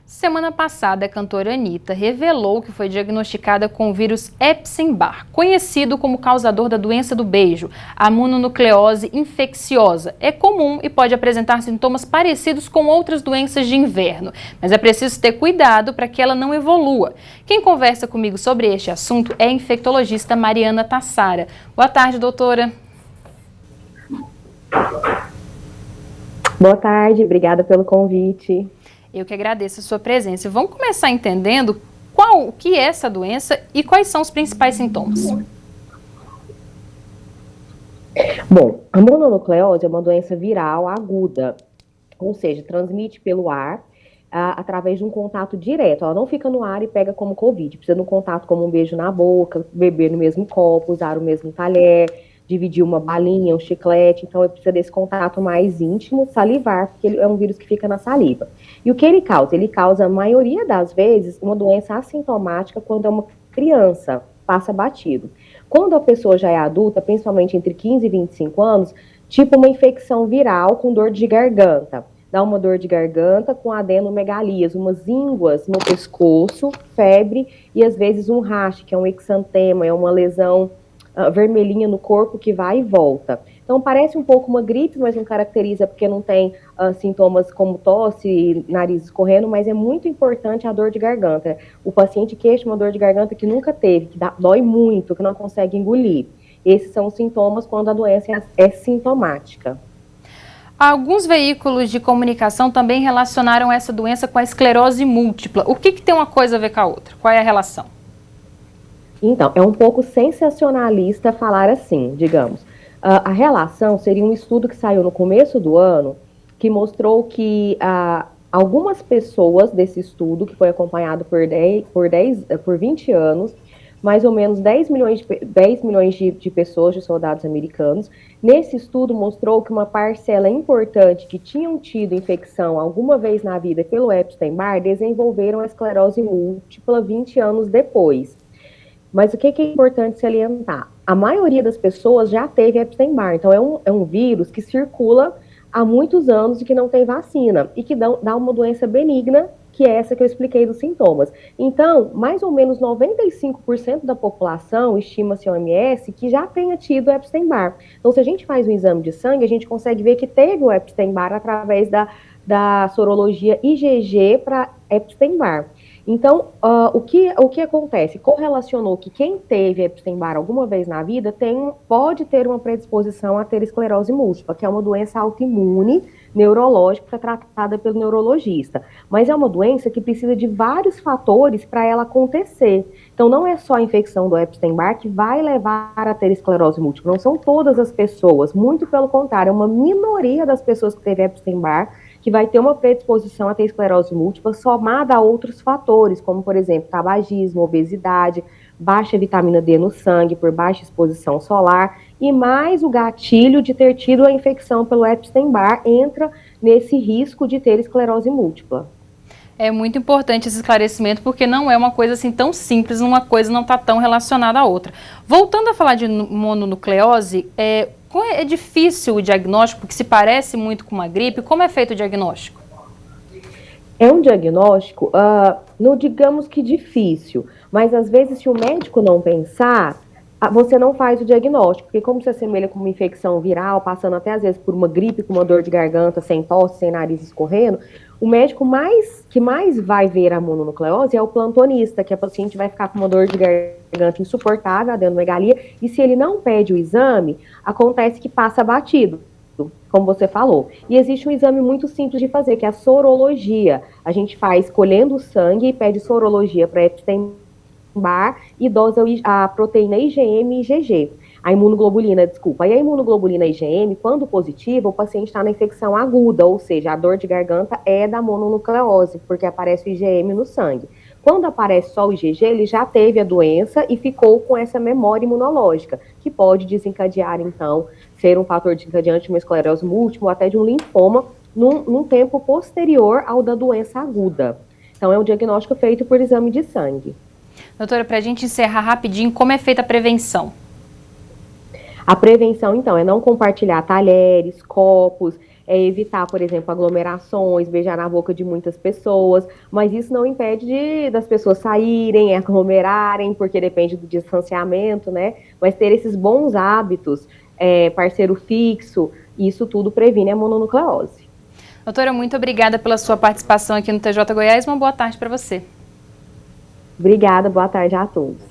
Semana passada, a cantora Anitta revelou que foi diagnosticada com o vírus Epstein-Barr, conhecido como causador da doença do beijo, a mononucleose infecciosa. É comum e pode apresentar sintomas parecidos com outras doenças de inverno, mas é preciso ter cuidado para que ela não evolua. Quem conversa comigo sobre este assunto é a infectologista Mariana Tassara. Boa tarde, doutora. Boa tarde, obrigada pelo convite. Eu que agradeço a sua presença. Vamos começar entendendo o que é essa doença e quais são os principais sintomas. Bom, a mononucleose é uma doença viral aguda, ou seja, transmite pelo ar através de um contato direto. Ela não fica no ar e pega como Covid. Precisa de um contato como um beijo na boca, beber no mesmo copo, usar o mesmo talher, dividir uma balinha, um chiclete. Então, ele precisa desse contato mais íntimo, salivar, porque ele é um vírus que fica na saliva. E o que ele causa? Ele causa, a maioria das vezes, uma doença assintomática quando é uma criança, passa batido. Quando a pessoa já é adulta, principalmente entre 15 e 25 anos, tipo uma infecção viral com dor de garganta. Dá uma dor de garganta com adenomegalias, umas ínguas no pescoço, febre e às vezes um rash, que é um exantema, é uma lesão vermelhinha no corpo que vai e volta. Então parece um pouco uma gripe, mas não caracteriza porque não tem sintomas como tosse, nariz escorrendo, mas é muito importante a dor de garganta. O paciente queixa uma dor de garganta que nunca teve, que dói muito, que não consegue engolir. Esses são os sintomas quando a doença é sintomática. Alguns veículos de comunicação também relacionaram essa doença com a esclerose múltipla. O que tem uma coisa a ver com a outra? Qual é a relação? Então, é um pouco sensacionalista falar assim, digamos. A relação seria um estudo que saiu no começo do ano, que mostrou que algumas pessoas desse estudo, que foi acompanhado por 20 anos, mais ou menos 10 milhões de pessoas, de soldados americanos, nesse estudo mostrou que uma parcela importante que tinham tido infecção alguma vez na vida pelo Epstein-Barr desenvolveram a esclerose múltipla 20 anos depois. Mas o que é importante salientar? A maioria das pessoas já teve Epstein-Barr, então é um vírus que circula há muitos anos e que não tem vacina, e que dá uma doença benigna, que é essa que eu expliquei dos sintomas. Então, mais ou menos 95% da população, estima-se a OMS, que já tenha tido Epstein-Barr. Então, se a gente faz um exame de sangue, a gente consegue ver que teve o Epstein-Barr através da sorologia IgG para Epstein-Barr. Então, o que acontece? Correlacionou que quem teve Epstein-Barr alguma vez na vida pode ter uma predisposição a ter esclerose múltipla, que é uma doença autoimune neurológica tratada pelo neurologista. Mas é uma doença que precisa de vários fatores para ela acontecer. Então, não é só a infecção do Epstein-Barr que vai levar a ter esclerose múltipla. Não são todas as pessoas, muito pelo contrário, é uma minoria das pessoas que teve Epstein-Barr que vai ter uma predisposição a ter esclerose múltipla somada a outros fatores, como, por exemplo, tabagismo, obesidade, baixa vitamina D no sangue por baixa exposição solar e mais o gatilho de ter tido a infecção pelo Epstein-Barr entra nesse risco de ter esclerose múltipla. É muito importante esse esclarecimento, porque não é uma coisa assim tão simples, uma coisa não está tão relacionada à outra. Voltando a falar de mononucleose, é difícil o diagnóstico, porque se parece muito com uma gripe. Como é feito o diagnóstico? É um diagnóstico, não digamos que difícil, mas às vezes se o médico não pensar, você não faz o diagnóstico, porque como se assemelha com uma infecção viral, passando até às vezes por uma gripe, com uma dor de garganta, sem tosse, sem nariz escorrendo, o médico que mais vai ver a mononucleose é o plantonista, que a paciente vai ficar com uma dor de garganta insuportável, adenomegalia, e se ele não pede o exame, acontece que passa batido, como você falou. E existe um exame muito simples de fazer, que é a sorologia. A gente faz colhendo o sangue e pede sorologia para Epstein-Barr e dosa a proteína IgM e IgG. A imunoglobulina, desculpa. E a imunoglobulina IgM, quando positiva, o paciente está na infecção aguda, ou seja, a dor de garganta é da mononucleose, porque aparece o IgM no sangue. Quando aparece só o IgG, ele já teve a doença e ficou com essa memória imunológica, que pode desencadear, então, ser um fator desencadeante de uma esclerose múltipla ou até de um linfoma num tempo posterior ao da doença aguda. Então, é um diagnóstico feito por exame de sangue. Doutora, para a gente encerrar rapidinho, como é feita a prevenção? A prevenção, então, é não compartilhar talheres, copos, é evitar, por exemplo, aglomerações, beijar na boca de muitas pessoas, mas isso não impede das pessoas saírem, aglomerarem, porque depende do distanciamento, né? Mas ter esses bons hábitos, parceiro fixo, isso tudo previne a mononucleose. Doutora, muito obrigada pela sua participação aqui no TJ Goiás. Uma boa tarde para você. Obrigada, boa tarde a todos.